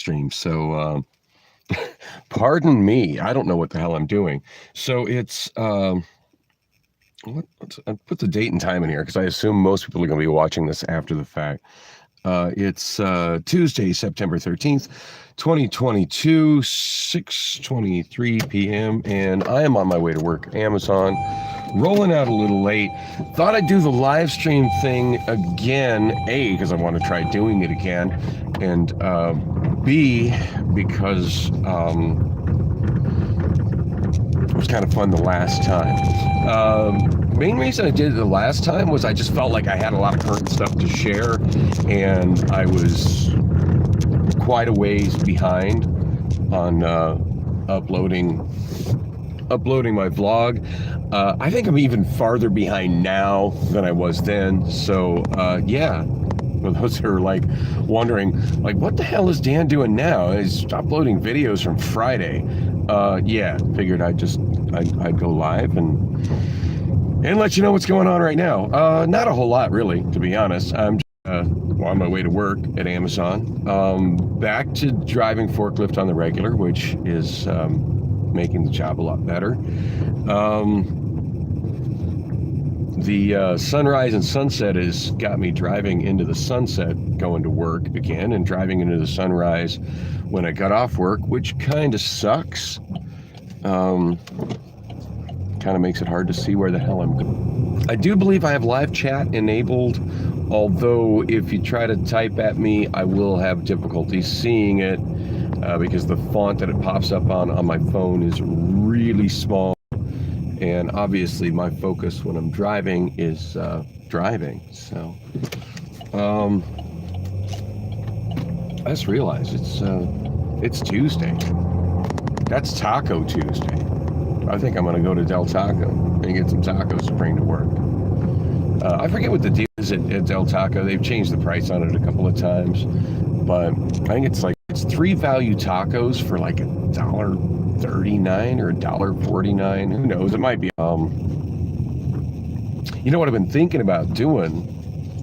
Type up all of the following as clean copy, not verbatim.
stream. So pardon me. I don't know what the hell I'm doing. So it's I put the date and time in here because I assume most people are going to be watching this after the fact. It's Tuesday, September 13th, 2022, 6:23 p.m. And I am on my way to work. Amazon, rolling out a little late. Thought I'd do the live stream thing again. A, because I want to try doing it again, and B, because it was kind of fun the last time. Main reason I did it the last time was I just felt like I had a lot of current stuff to share, and I was quite a ways behind on uploading my vlog. I think I'm even farther behind now than I was then. So yeah, for those who are like wondering, like, what the hell is Dan doing now? He's uploading videos from Friday. Yeah, figured I'd go live and let you know what's going on right now. Not a whole lot, really, to be honest. I'm just, on my way to work at Amazon. Back to driving forklift on the regular, which is making the job a lot better. The sunrise and sunset has got me driving into the sunset going to work again, and driving into the sunrise when I got off work, which kind of sucks. Kind of makes it hard to see where the hell I'm going. I do believe I have live chat enabled, although if you try to type at me, I will have difficulty seeing it because the font that it pops up on my phone is really small. And obviously my focus when I'm driving is driving. So I just realized it's Tuesday. That's Taco Tuesday. I think I'm gonna go to Del Taco and get some tacos to bring to work. I forget what the deal is at Del Taco. They've changed the price on it a couple of times, but I think it's 3 value tacos for like $1.39 or $1.49. Who knows? It might be. You know what I've been thinking about doing,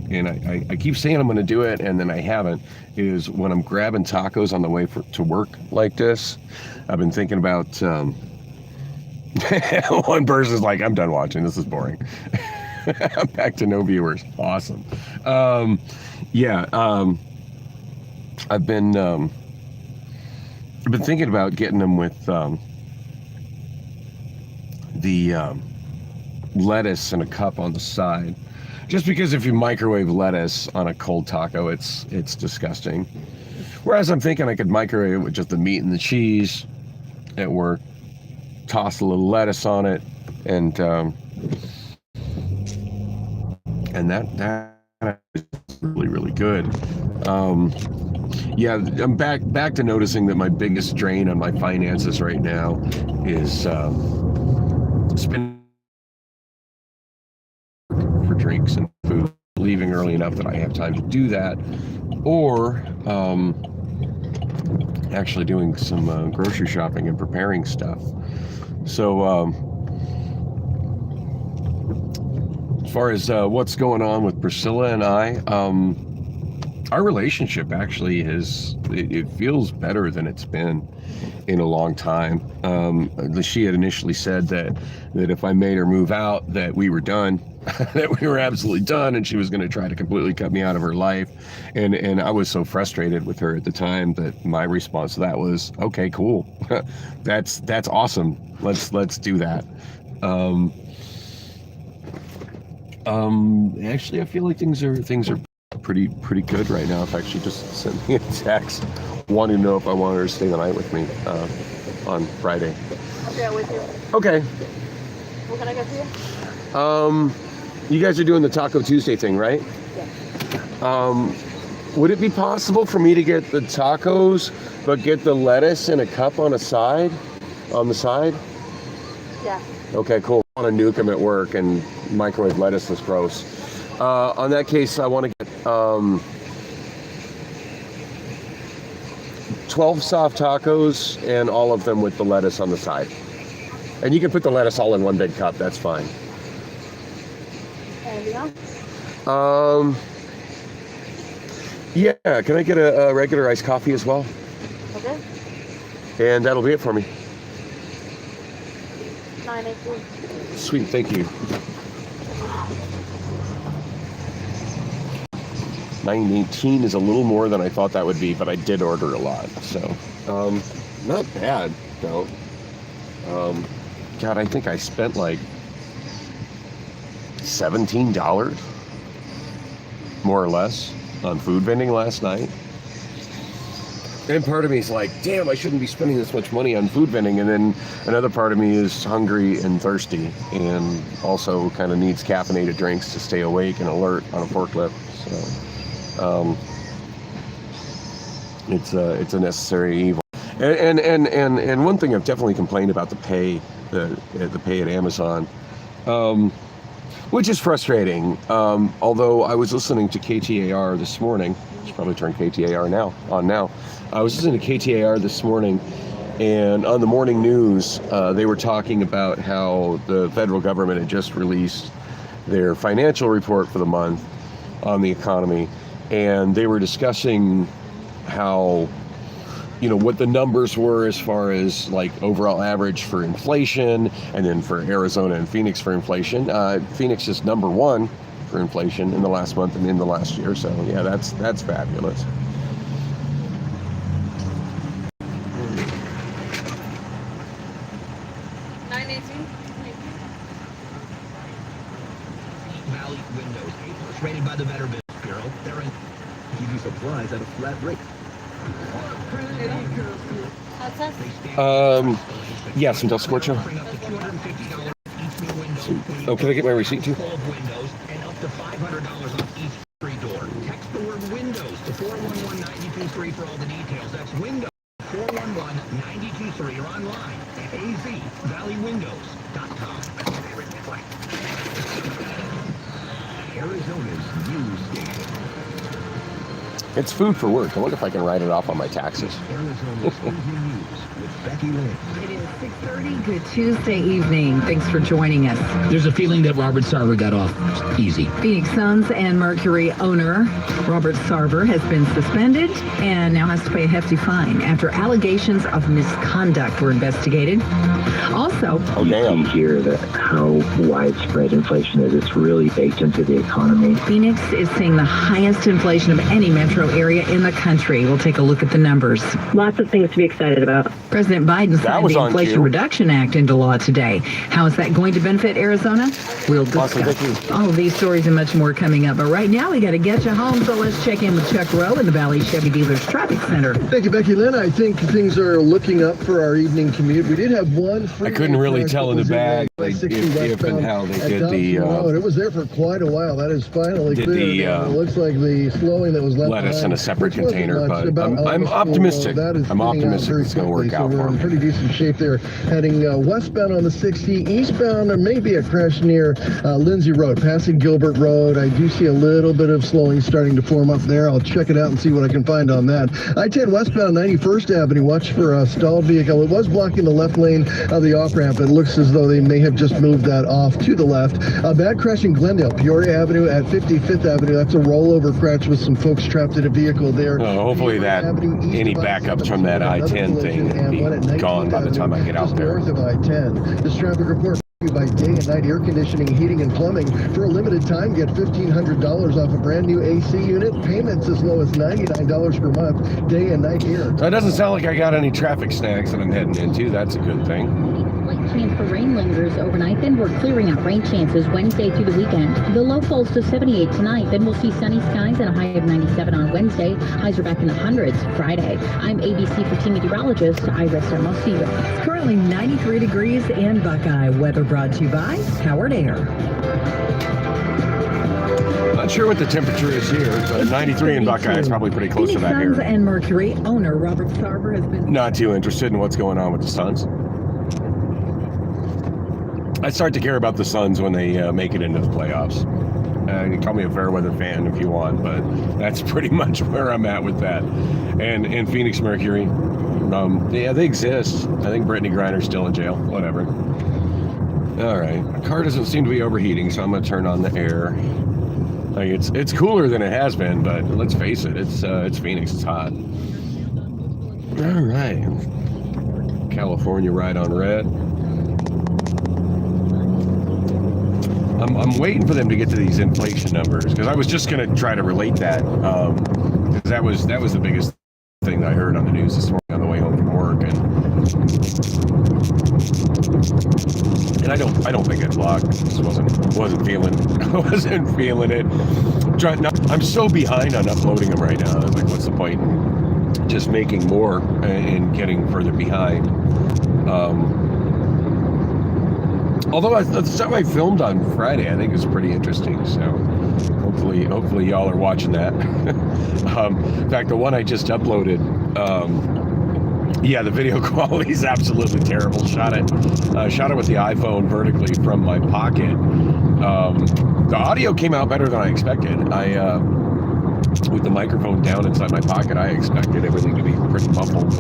and I keep saying I'm going to do it, and then I haven't, is when I'm grabbing tacos on the way to work like this, I've been thinking about, one person's like, I'm done watching, this is boring. I'm back to no viewers. Awesome. Yeah, I've been thinking about getting them with the lettuce in a cup on the side. Just because if you microwave lettuce on a cold taco, it's disgusting. Whereas I'm thinking I could microwave it with just the meat and the cheese at work, toss a little lettuce on it, and that is really, really good. Yeah, I'm back to noticing that my biggest drain on my finances right now is spending for drinks and food, leaving early enough that I have time to do that, or actually doing some grocery shopping and preparing stuff. So as far as what's going on with Priscilla and I, our relationship actually it feels better than it's been in a long time. She had initially said that if I made her move out, that we were done, that we were absolutely done, and she was going to try to completely cut me out of her life. And I was so frustrated with her at the time that my response to that was, okay, cool. That's awesome. Let's do that. Actually, I feel like things are pretty good right now. In fact, she just sent me a text wanting to know if I wanted her to stay the night with me on Friday. Okay, I'm with you. Okay. What can I get for you? You guys are doing the Taco Tuesday thing, right? Yeah. Would it be possible for me to get the tacos, but get the lettuce in a cup on the side? Yeah. Okay, cool. I want to nuke them at work, and microwave lettuce is gross. On that case, I want to get 12 soft tacos, and all of them with the lettuce on the side. And you can put the lettuce all in one big cup, that's fine. Anything else? Yeah, can I get a regular iced coffee as well? Okay. And that'll be it for me. 918. Sweet, thank you. 918 is a little more than I thought that would be, but I did order a lot, so not bad though. God, I think I spent like $17 more or less on food vending last night. And part of me is like, damn, I shouldn't be spending this much money on food vending. And then another part of me is hungry and thirsty and also kind of needs caffeinated drinks to stay awake and alert on a forklift. So it's a necessary evil. And one thing I've definitely complained about the pay at Amazon, which is frustrating. Although I was listening to KTAR this morning, I should probably turn KTAR now. I was listening to KTAR this morning, and on the morning news, they were talking about how the federal government had just released their financial report for the month on the economy, and they were discussing how, what the numbers were as far as like overall average for inflation, and then for Arizona and Phoenix for inflation. Phoenix is number one for inflation in the last month and in the last year. So yeah, that's fabulous. Valley Windows, A+ rated by the Better Business Bureau. They're in give you supplies at a flat rate. Yes, until Scorcho. Oh, can I get my receipt too? And up to $500 off each free door. Text the word Windows to 411-923 for all the details. That's Windows 411-923 or online at azvalleywindows.com. Arizona's news station. It's food for work. I wonder if I can write it off on my taxes. Arizona's Evening News with Becky Lynn. It is 6:30. Good Tuesday evening. Thanks for joining us. There's a feeling that Robert Sarver got off easy. Phoenix Suns and Mercury owner Robert Sarver has been suspended and now has to pay a hefty fine after allegations of misconduct were investigated. Also, damn. You hear that how widespread inflation is. It's really baked into the economy. Phoenix is seeing the highest inflation of any metro area in the country. We'll take a look at the numbers. Lots of things to be excited about. President Biden signed was the on Inflation cue. Reduction Act into law today. How is that going to benefit Arizona? We'll Awesome, discuss thank you. all of these stories and much more coming up. But right now, we got to get you home. So let's check in with Chuck Rowe in the Valley Chevy Dealers Traffic Center. Thank you, Becky Lynn. I think things are looking up for our evening commute. We did have one. I couldn't really tell in the bag if and how they did the it was there for quite a while. That is finally did clear. the, It looks like the slowing that was left lettuce behind, in a separate which wasn't container, much, but about I'm August, optimistic. that is I'm thinning out optimistic very it's going to work quickly, out so for we're in them. pretty decent shape there. Heading westbound on the 60, eastbound there may be a crash near Lindsay Road, passing Gilbert Road. I do see a little bit of slowing starting to form up there. I'll check it out and see what I can find on that. I-10 westbound 91st Avenue. Watch for a stalled vehicle. It was blocking the left lane of the off-ramp. It looks as though they may have just moved that off to the left. A bad crash in Glendale, Peoria Avenue at 55th Avenue. That's a rollover crash with some folks trapped in a vehicle there. Hopefully that Avenue, east any of backups I-7, from that another I-10 thing collision, and one will at be 19th gone by the time I get out just there. north of I-10. This traffic report by day and night air conditioning, heating, and plumbing. For a limited time, get $1,500 off a brand new AC unit. Payments as low as $99 per month, day and night air. That doesn't sound like I got any traffic snags that I'm heading into. That's a good thing. Light chance for rain lingers overnight, then we're clearing out rain chances Wednesday through the weekend. The low falls to 78 tonight, then we'll see sunny skies and a high of 97 on Wednesday. Highs are back in the hundreds Friday. I'm ABC 15 meteorologist Iris Hermosillo. It's currently 93 degrees in Buckeye. Weather brought to you by Howard Air. Not sure what the temperature is here, but 93 in Buckeye is probably pretty close to Phoenix that Suns here. and Mercury owner Robert Sarver has been Not too interested in what's going on with the Suns. I start to care about the Suns when they make it into the playoffs. You can call me a fair weather fan if you want, but that's pretty much where I'm at with that. And Phoenix Mercury, yeah, they exist. I think Brittany Griner's still in jail. Whatever. All right, my car doesn't seem to be overheating, so I'm gonna turn on the air. Like it's cooler than it has been, but let's face it, it's Phoenix. It's hot. All right. California ride on red. I'm waiting for them to get to these inflation numbers because I was just going to try to relate that because that was the biggest thing that I heard on the news this morning on the way home from work, and I don't think I'd block. Just wasn't feeling it. I'm so behind on uploading them right now. I was like, what's the point? Just making more and getting further behind. Although the stuff I filmed on Friday, I think is pretty interesting. So hopefully y'all are watching that. In fact, the one I just uploaded, the video quality is absolutely terrible. Shot it with the iPhone vertically from my pocket. The audio came out better than I expected. With the microphone down inside my pocket, I expected everything to be pretty muffled,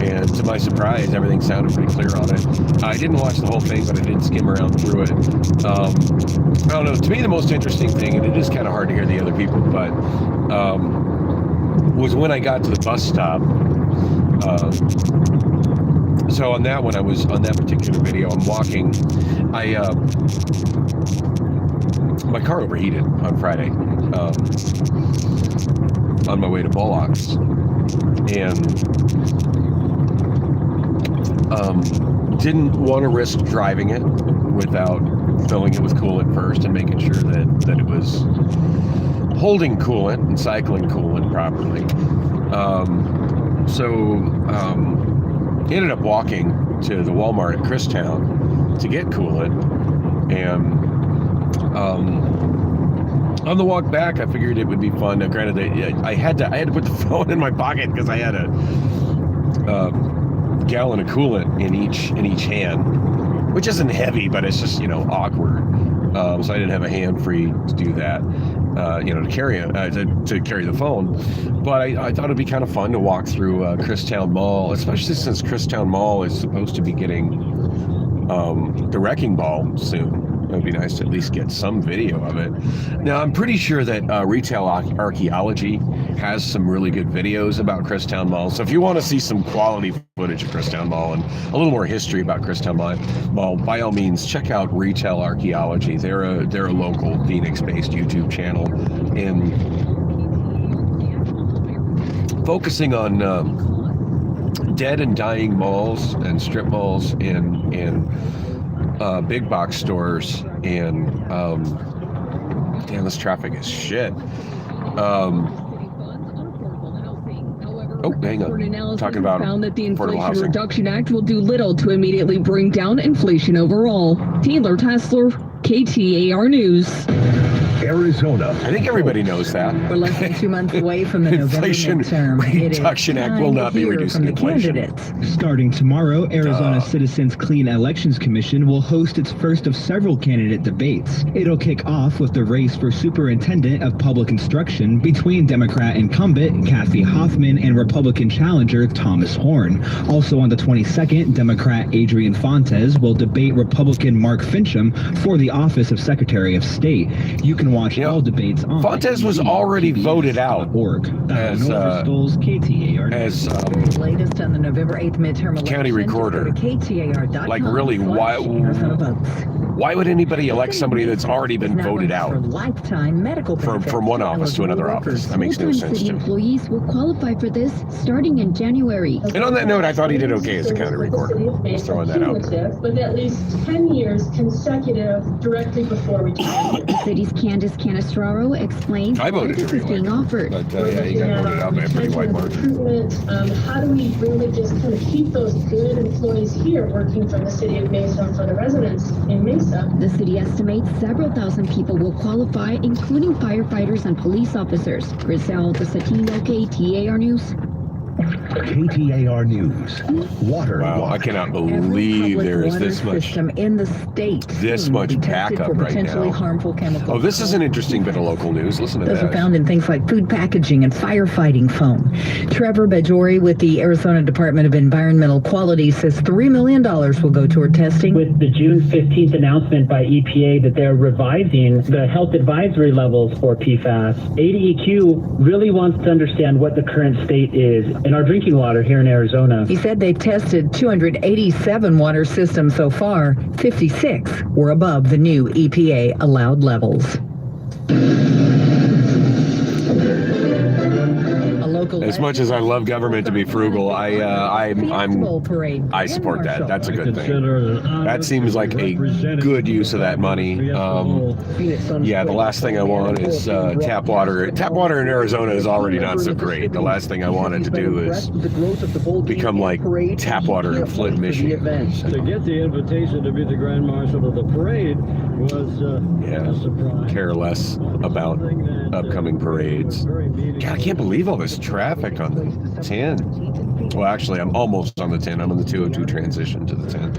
and to my surprise, everything sounded pretty clear on it. I didn't watch the whole thing, but I did skim around through it. I don't know, to me the most interesting thing, and it is kind of hard to hear the other people, but was when I got to the bus stop. So on that one, I was on that particular video, I'm walking, my car overheated on Friday on my way to Bullocks, and didn't want to risk driving it without filling it with coolant first and making sure that it was holding coolant and cycling coolant properly. So ended up walking to the Walmart at Christown to get coolant, and on the walk back, I figured it would be fun. Now, granted, I had to put the phone in my pocket because I had a gallon of coolant in each hand, which isn't heavy, but it's just awkward. So I didn't have a hand free to do that, to carry the phone. But I thought it'd be kind of fun to walk through Christown Mall, especially since Christown Mall is supposed to be getting the wrecking ball soon. It would be nice to at least get some video of it. Now, I'm pretty sure that Retail Archaeology has some really good videos about Christown Mall. So if you want to see some quality footage of Christown Mall and a little more history about Christown Mall, by all means, check out Retail Archaeology. They're a local Phoenix-based YouTube channel, and focusing on dead and dying malls and strip malls and big box stores, and damn, this traffic is shit. Hang on. Talking about found that the affordable Inflation housing. Reduction Act will do little to immediately bring down inflation overall. Taylor Tessler, KTAR News. Arizona. I think everybody knows that. We're less than 2 months away from the November Inflation midterm. Reduction Act will not be reducing inflation. Starting tomorrow, Arizona Citizens Clean Elections Commission will host its first of several candidate debates. It'll kick off with the race for Superintendent of Public Instruction between Democrat incumbent Kathy Hoffman and Republican challenger Thomas Horn. Also on the 22nd, Democrat Adrian Fontes will debate Republican Mark Fincham for the office of Secretary of State. You can watch all debates on Fontes was already voted out as latest on the November 8th midterm election. county recorder. KTAR.com. Like, really, why would anybody elect somebody that's already been voted out for lifetime medical from one office to another office? That makes no sense to me. Employees will qualify for this starting in January. And on that note, I thought he did okay as a county recorder. Just throwing that out. With at least 10 years consecutive directly before retirement. The city's Candace Canestraro explains I voted this for is being offered. But he got voted out by a pretty wide margin. How do we really just kind of keep those good employees here working for the city of Mesa and for the residents in Mesa? The city estimates several thousand people will qualify, including firefighters and police officers. Griselda Satino, KTAR News. KTAR News. Water. Wow, I cannot believe there is this much in the state. This much backup right potentially now. Harmful chemicals. Oh, this is an interesting bit of local news. Listen to Those that. are found in things like food packaging and firefighting foam. Trevor Bajori with the Arizona Department of Environmental Quality says $3 million will go toward testing. With the June 15th announcement by EPA that they're revising the health advisory levels for PFAS, ADEQ really wants to understand what the current state is. in our drinking water here in Arizona. He said they've tested 287 water systems so far. 56 were above the new EPA allowed levels. As much as I love government to be frugal, I support that. That's a good thing. That seems like a good use of that money. Yeah, the last thing I want is tap water. Tap water in Arizona is already not so great. The last thing I wanted to do is become like tap water in Flint, Michigan. To get the invitation to be the Grand Marshal of the parade was a surprise. Care less about upcoming parades. God, I can't believe all this traffic on the 10. Well, actually, I'm almost on the 10. I'm on the 202 transition to the 10.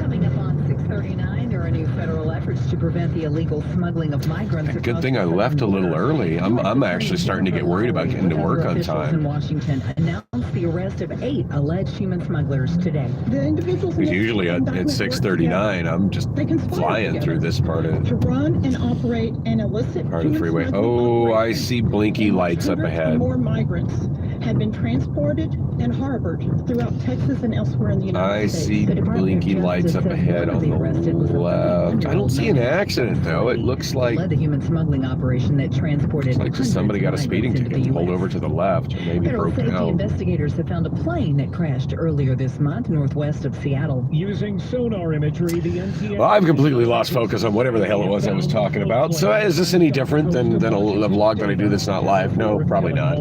Coming up on 6:39, there are new federal efforts to prevent the illegal smuggling of migrants. Good thing I left a little early. I'm actually starting to get worried about getting to work on time. In Washington announced the arrest of 8 alleged human smugglers today. The individuals usually at 6:39, I'm just flying through this part of to run and operate an illicit part of the freeway. Oh, I see blinky lights up ahead. More migrants have been transported and harbored throughout Texas and elsewhere in the United States. I see blinky lights up ahead on the left. I don't see an accident though. It looks like led the human smuggling operation that transported. Looks like just somebody got a speeding ticket and pulled over to the left, or maybe broke down. Investigators have found a plane that crashed earlier this month northwest of Seattle. Using sonar imagery, the NTA. Well, I've completely lost focus on whatever the hell it was I was talking about. So is this any different than a vlog that I do that's not live? No, probably not.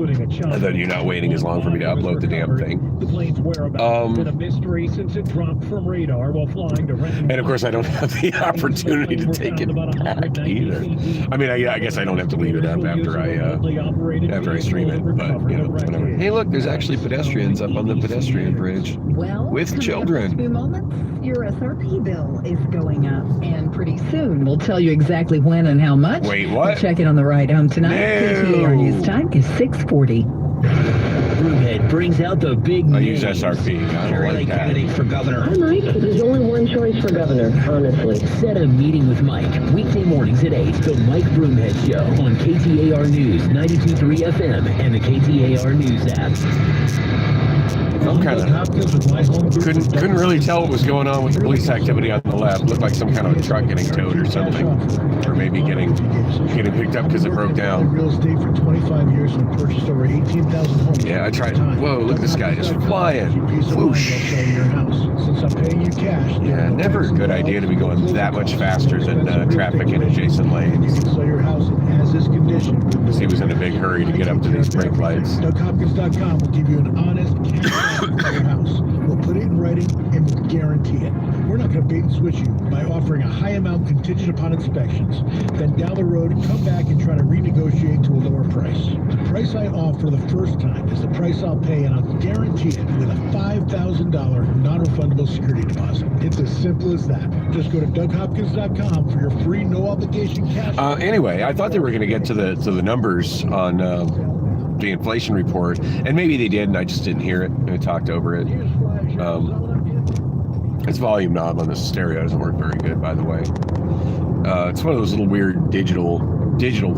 Other than you're not waiting as long for me to upload the damn thing. The plane's whereabouts been a mystery since it dropped from radar while flying to and of course, I don't have the opportunity to take it back either. I mean, I guess I don't have to leave it up after I stream it, but you know, whatever. Hey, look, there's actually pedestrians up on the pedestrian bridge with children. In a few moments, your SRP bill is going up, and pretty soon we'll tell you exactly when and how much. Wait, what? We'll check it on the ride home tonight. KTAR News Time is 6:40. Broomhead brings out the big I use SRP. I don't like that. Candidate for governor. I like it. There's only one choice for governor, honestly. Set a meeting with Mike. Weekday mornings at 8. The Mike Broomhead Show on KTAR News 92.3 FM and the KTAR News app. I'm kind of couldn't really tell what was going on with the police activity on the left. Looked like some kind of truck getting towed or something, or maybe getting picked up because it broke down. Real estate for 25 years and purchased over 18,000 homes. Yeah, I tried. Whoa, look at this guy just flying. Whoosh. Yeah, never a good idea to be going that much faster than traffic in adjacent lanes. Because he was in a big hurry to get up to these brake lights. DougHopkins.com will give you an honest cash offer for your house. We'll put it in writing and we'll guarantee it. We're not going to bait and switch you by offering a high amount contingent upon inspections. Then down the road, come back and try to renegotiate to a lower price. The price I offer the first time is the price I'll pay, and I'll guarantee it with a $5,000 non-refundable security deposit. It's as simple as that. Just go to DougHopkins.com for your free, no-obligation cash. Anyway, I thought they were going to get to the numbers on the inflation report, and maybe they did, and I just didn't hear it. I talked over it. Its volume knob on the stereo doesn't work very good, by the way. It's one of those little weird digital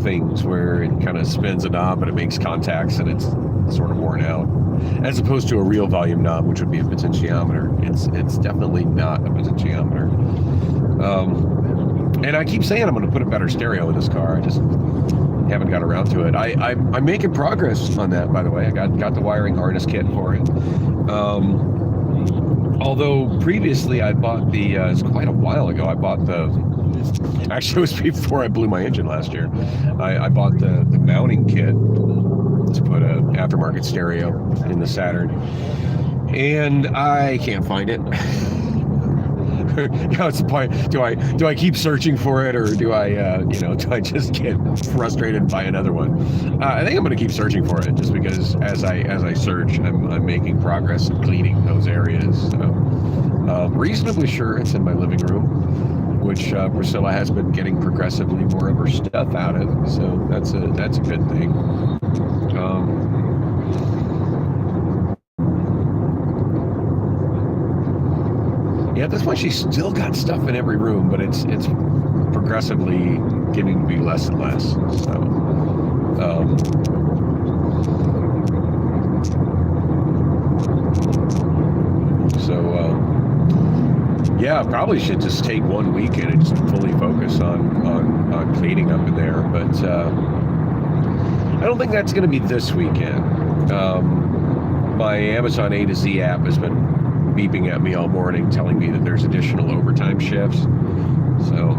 things where it kind of spins a knob, but it makes contacts, and it's sort of worn out. As opposed to a real volume knob, which would be a potentiometer. It's definitely not a potentiometer. And I keep saying I'm going to put a better stereo in this car. I just haven't got around to it. I'm making progress on that, by the way. I got the wiring harness kit for it. Although previously I bought it's quite a while ago, I bought actually it was before I blew my engine last year. I bought the mounting kit to put an aftermarket stereo in the Saturn, and I can't find it. What's the point? Do I keep searching for it, or do I do I just get frustrated and buy another one? I think I'm going to keep searching for it, just because as I search, I'm making progress in cleaning those areas. So, reasonably sure it's in my living room, which Priscilla has been getting progressively more of her stuff out of. So that's a good thing. Yeah, at this point she's still got stuff in every room, but it's progressively getting to be less and less. So, So, yeah, probably should just take one weekend and just fully focus on cleaning up in there. But I don't think that's going to be this weekend. My Amazon A to Z app has been beeping at me all morning, telling me that there's additional overtime shifts. So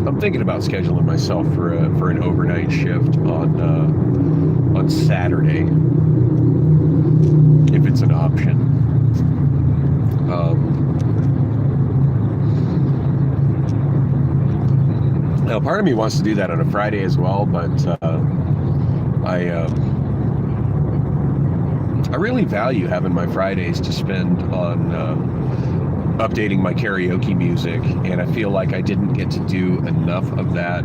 I'm thinking about scheduling myself for an overnight shift on Saturday, if it's an option. Now, part of me wants to do that on a Friday as well, but I really value having my Fridays to spend on updating my karaoke music, and I feel like I didn't get to do enough of that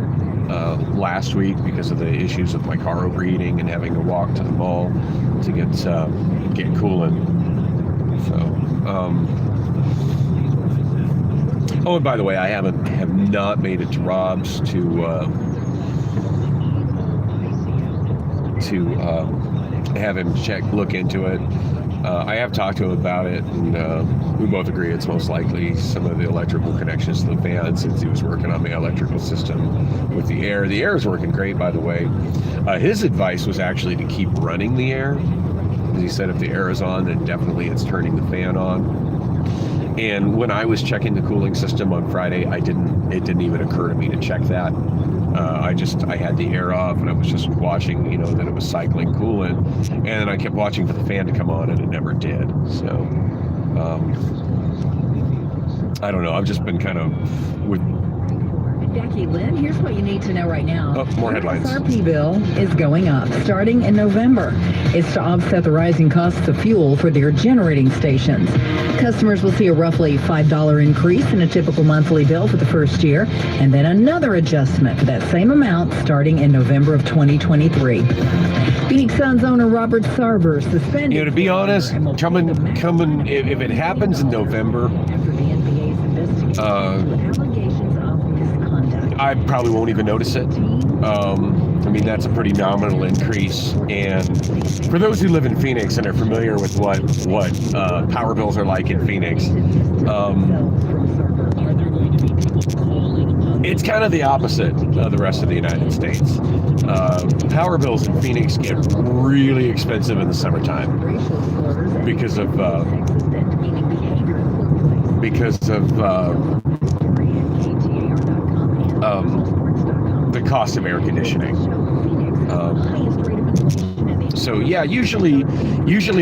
last week because of the issues with my car overheating and having to walk to the mall to get coolant. So. Oh, and by the way, I have not made it to Rob's to have him look into it. I have talked to him about it, and we both agree it's most likely some of the electrical connections to the fan, since he was working on the electrical system with the air. The air is working great, by the way. His advice was actually to keep running the air, because he said if the air is on, then definitely it's turning the fan on. And when I was checking the cooling system on Friday, it didn't even occur to me to check that. I had the air off, and I was just watching, that it was cycling coolant, and then I kept watching for the fan to come on, and it never did. So, I don't know. I've just been kind of with. Jackie Lynn, here's what you need to know right now. Oh, more headlines. The MSRP bill is going up starting in November. It's to offset the rising costs of fuel for their generating stations. Customers will see a roughly $5 increase in a typical monthly bill for the first year, and then another adjustment for that same amount starting in November of 2023. Phoenix Suns owner Robert Sarver suspended. To be honest, coming, if it happens in November, I probably won't even notice it. That's a pretty nominal increase. And for those who live in Phoenix and are familiar with what power bills are like in Phoenix, it's kind of the opposite of the rest of the United States. Power bills in Phoenix get really expensive in the summertime because of the cost of air conditioning. So yeah, usually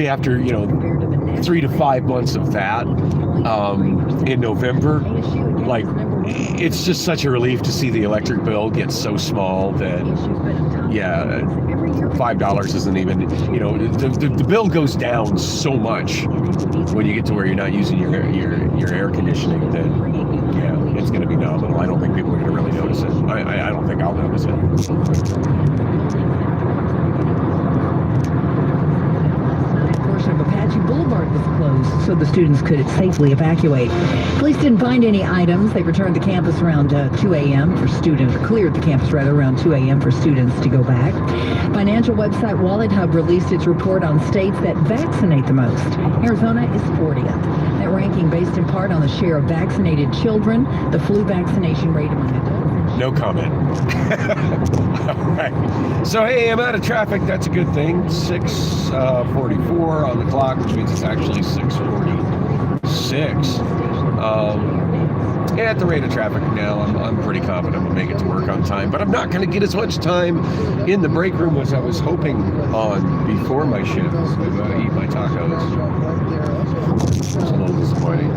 after 3 to 5 months of that in November, like, it's just such a relief to see the electric bill get so small that $5 isn't even, the bill goes down so much when you get to where you're not using your air conditioning that it's going to be nominal. I don't think people are going to really notice it. I don't think I'll notice it. Boulevard was closed so the students could safely evacuate. Police didn't find any items. They returned the campus around 2 a.m. for students, or cleared the campus rather around 2 a.m. for students to go back. Financial website Wallet Hub released its report on states that vaccinate the most. Arizona is 40th. That ranking based in part on the share of vaccinated children, the flu vaccination rate among adults. No comment. All right. So, hey, I'm out of traffic. That's a good thing. 6:44 on the clock, which means it's actually 6:46. At the rate of traffic now, I'm pretty confident I'm going to make it to work on time. But I'm not going to get as much time in the break room as I was hoping on before my shift to eat my tacos. It's a little disappointing.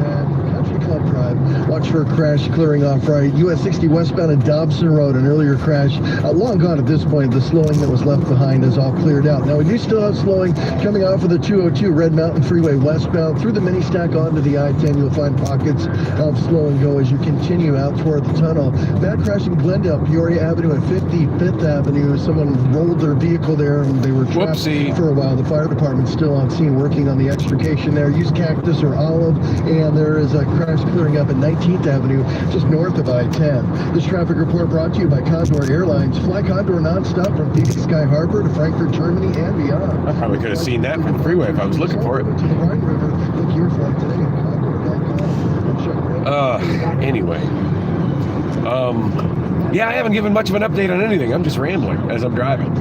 Club Drive. Watch for a crash clearing off right. US 60 westbound at Dobson Road. An earlier crash. Long gone at this point. The slowing that was left behind is all cleared out. Now we do still have slowing coming off of the 202 Red Mountain Freeway westbound through the mini stack onto the I-10. You'll find pockets of slow and go as you continue out toward the tunnel. Bad crash in Glendale, Peoria Avenue and 55th Avenue. Someone rolled their vehicle there and they were trapped for a while. The fire department's still on scene working on the extrication there. Use cactus or olive, and there is a crash clearing up at 19th Avenue, just north of I-10. This traffic report brought to you by Condor Airlines. Fly Condor nonstop from Phoenix Sky Harbor to Frankfurt, Germany, and beyond. I probably could have seen that from the freeway if I was looking for it. To the Rhine River, look your flight today at condor.com. Anyway. Yeah, I haven't given much of an update on anything. I'm just rambling as I'm driving.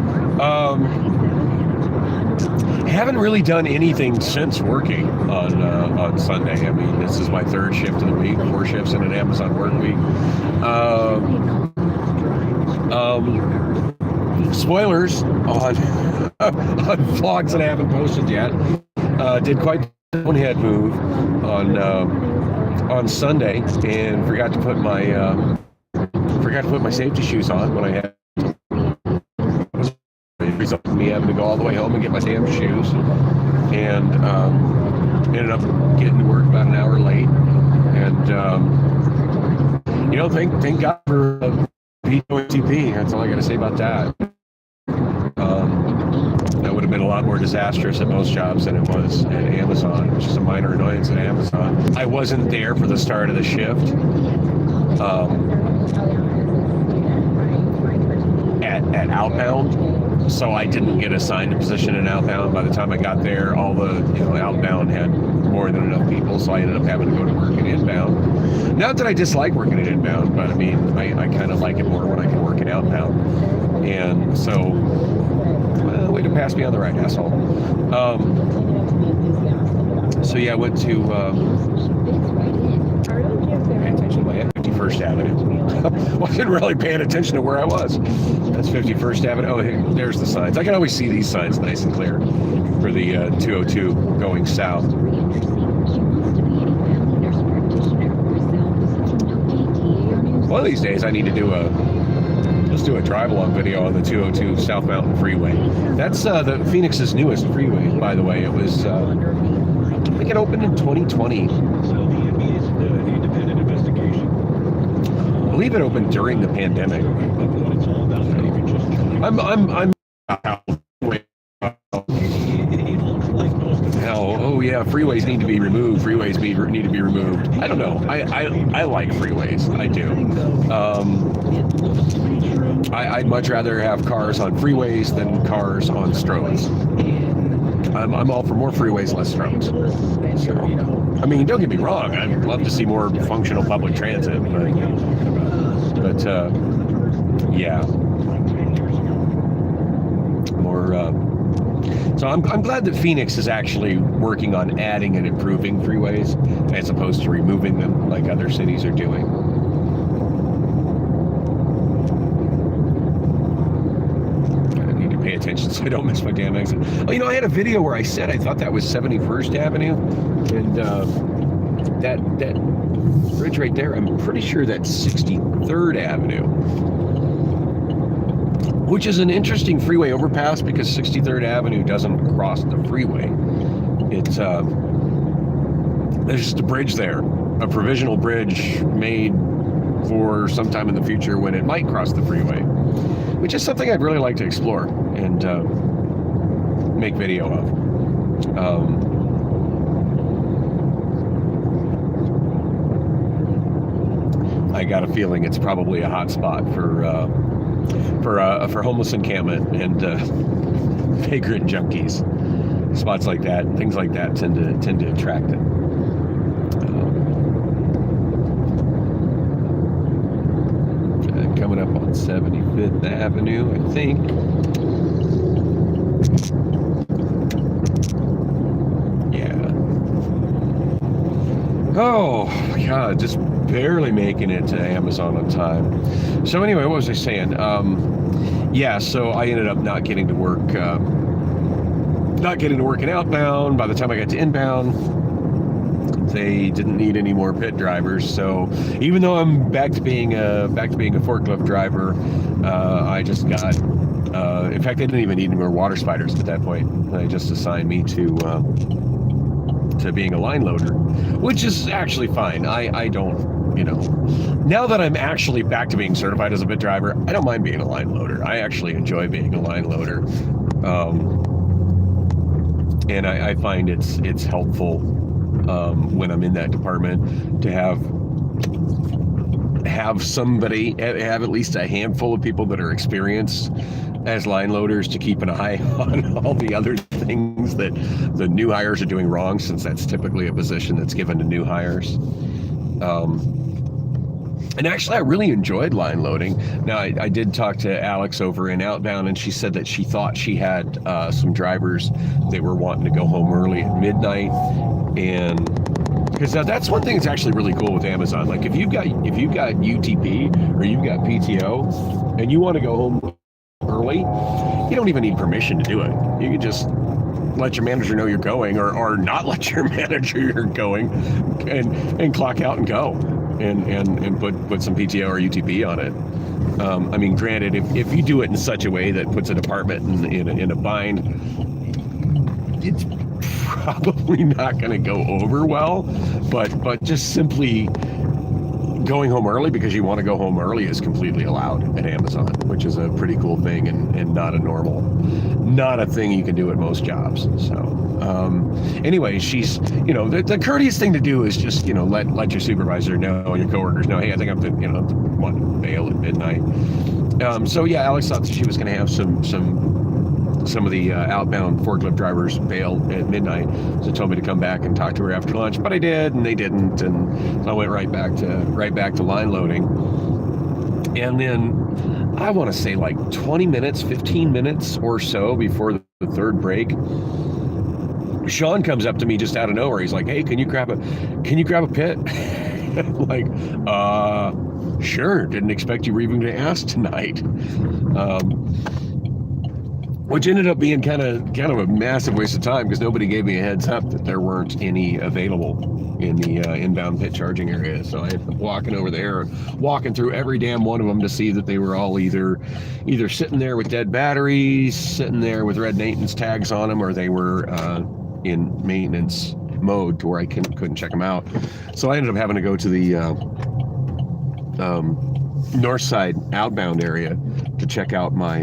Haven't really done anything since working on Sunday. I mean, this is my third shift of the week, 4 shifts in an Amazon work week. Spoilers on vlogs that I haven't posted yet. Did quite a bonehead move on Sunday and forgot to put my safety shoes on when I had. Resulted in me having to go all the way home and get my damn shoes, and ended up getting to work about an hour late. And thank God for PTP. That's all I got to say about that. That would have been a lot more disastrous at most jobs than it was at Amazon, which is a minor annoyance at Amazon. I wasn't there for the start of the shift. At outbound, so I didn't get assigned a position in outbound. By the time I got there, all the outbound had more than enough people, so I ended up having to go to work in inbound. Not that I dislike working in inbound, but I mean, I kind of like it more when I can work in outbound. And so, way to pass me on the right, asshole. So yeah, I went to pay attention to my 51st Avenue. Wasn't really paying attention to where I was. That's 51st Avenue. Oh, hey, there's the signs. I can always see these signs nice and clear for the 202 going south. One of these days I need to do let's do a drive-along video on the 202 South Mountain Freeway. That's the Phoenix's newest freeway, by the way. It was, I think it opened in 2020. I believe it opened during the pandemic. Oh yeah, freeways need to be removed. Freeways need to be removed. I don't know. I like freeways. I do. I'd much rather have cars on freeways than cars on strokes. I'm all for more freeways, less strokes. So, I mean, don't get me wrong. I'd love to see more functional public transit, but yeah, more. So I'm glad that Phoenix is actually working on adding and improving freeways as opposed to removing them like other cities are doing. I need to pay attention so I don't miss my damn exit. Oh, I had a video where I said I thought that was 71st Avenue, and that bridge right there, I'm pretty sure that's 63rd Avenue. Which is an interesting freeway overpass because 63rd Avenue doesn't cross the freeway. It's there's just a bridge there, a provisional bridge made for sometime in the future when it might cross the freeway, which is something I'd really like to explore and make video of. I got a feeling it's probably a hot spot for homeless encampment and vagrant junkies. Spots like that, things like that, tend to attract it. Coming up on 75th Avenue, I think. Yeah. Oh God, just barely making it to Amazon on time. So anyway, what was I saying? Yeah, so I ended up not getting to work in outbound. By the time I got to inbound, they didn't need any more pit drivers. So even though I'm back to being a forklift driver, I just got. In fact, they didn't even need any more water spiders at that point. They just assigned me to being a line loader, which is actually fine. I don't. Now that I'm actually back to being certified as a pit driver, I don't mind being a line loader. I actually enjoy being a line loader. And I find it's helpful when I'm in that department, to have somebody, have at least a handful of people that are experienced as line loaders to keep an eye on all the other things that the new hires are doing wrong, since that's typically a position that's given to new hires. And actually, I really enjoyed line loading. Now, I did talk to Alex over in Outbound, and she said that she thought she had some drivers that were wanting to go home early at midnight. And because that's one thing that's actually really cool with Amazon. Like if you've got UTP or you've got PTO and you want to go home early, you don't even need permission to do it. You can just let your manager know you're going, or not let your manager you're going, and clock out and go. And put some PTO or UTP on it. I mean, granted, if you do it in such a way that puts a department in a bind, it's probably not going to go over well. But just simply going home early because you want to go home early is completely allowed at Amazon, which is a pretty cool thing and not a thing you can do at most jobs. So anyway, she's, the courteous thing to do is just, let your supervisor know, your coworkers know, hey, I think I'm want to bail at midnight. So yeah, Alex thought that she was going to have some of the outbound forklift drivers bail at midnight, so told me to come back and talk to her after lunch, but I did, and they didn't, and so I went right back to line loading. And then I want to say like 15 minutes or so before the third break, Sean comes up to me just out of nowhere. He's like, hey, can you grab a pit? I'm like, sure, didn't expect you were even going to ask tonight. Which ended up being kind of a massive waste of time, because nobody gave me a heads up that there weren't any available in the inbound pit charging area. So I ended up walking over there, walking through every damn one of them to see that they were all either sitting there with dead batteries, sitting there with red maintenance tags on them, or they were in maintenance mode to where I couldn't check them out. So I ended up having to go to the north side outbound area to check out my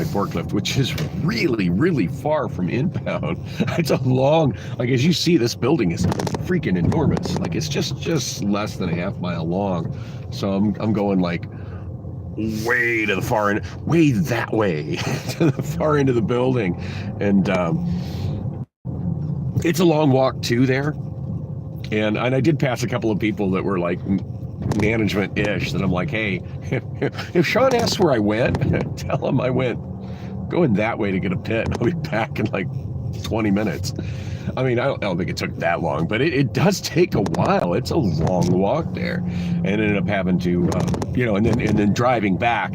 forklift, which is really, really far from inbound. It's a long, like, as you see, this building is freaking enormous. Like, it's just less than a half mile long. So I'm going like way to the far end, way that way to the far end of the building. And it's a long walk too there. And I did pass a couple of people that were like management-ish, that I'm like, hey, if Sean asks where I went, tell him I went going that way to get a pit. I'll be back in like 20 minutes. I mean, I don't think it took that long, but it does take a while. It's a long walk there, and ended up having to, and then driving back,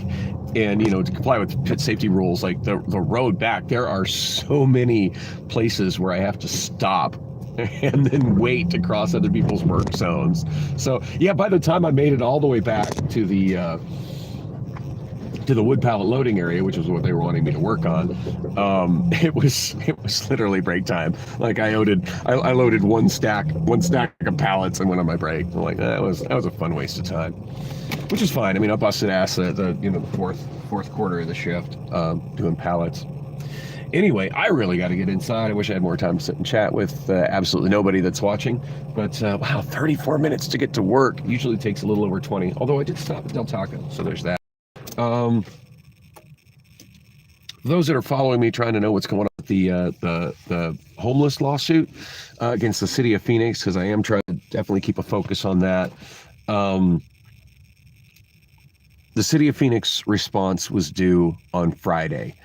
and to comply with pit safety rules, like the road back, there are so many places where I have to stop and then wait to cross other people's work zones. So yeah, by the time I made it all the way back to the wood pallet loading area, which is what they were wanting me to work on, it was literally break time. Like I loaded one stack of pallets and went on my break. I'm like, that was a fun waste of time, which is fine. I mean, I busted ass the fourth quarter of the shift doing pallets. Anyway, I really got to get inside. I wish I had more time to sit and chat with absolutely nobody that's watching. But wow, 34 minutes to get to work. Usually takes a little over 20. Although I did stop at Del Taco, so there's that. Those that are following me, trying to know what's going on with the homeless lawsuit against the city of Phoenix, because I am trying to definitely keep a focus on that. The city of Phoenix response was due on Friday.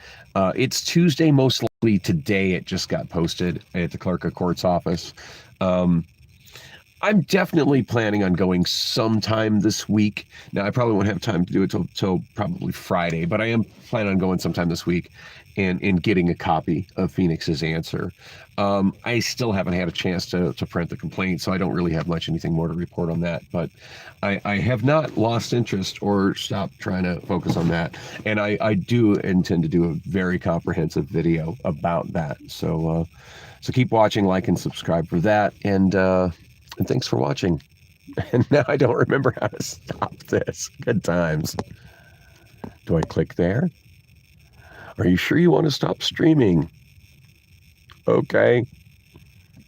It's Tuesday, most likely today. It just got posted at the clerk of court's office. I'm definitely planning on going sometime this week. Now, I probably won't have time to do it till probably Friday, but I am planning on going sometime this week and getting a copy of Phoenix's answer. I still haven't had a chance to print the complaint, so I don't really have anything more to report on that. But I have not lost interest or stopped trying to focus on that. And I do intend to do a very comprehensive video about that. So keep watching, like, and subscribe for that. And thanks for watching. And now I don't remember how to stop this. Good times. Do I click there? Are you sure you want to stop streaming? Okay.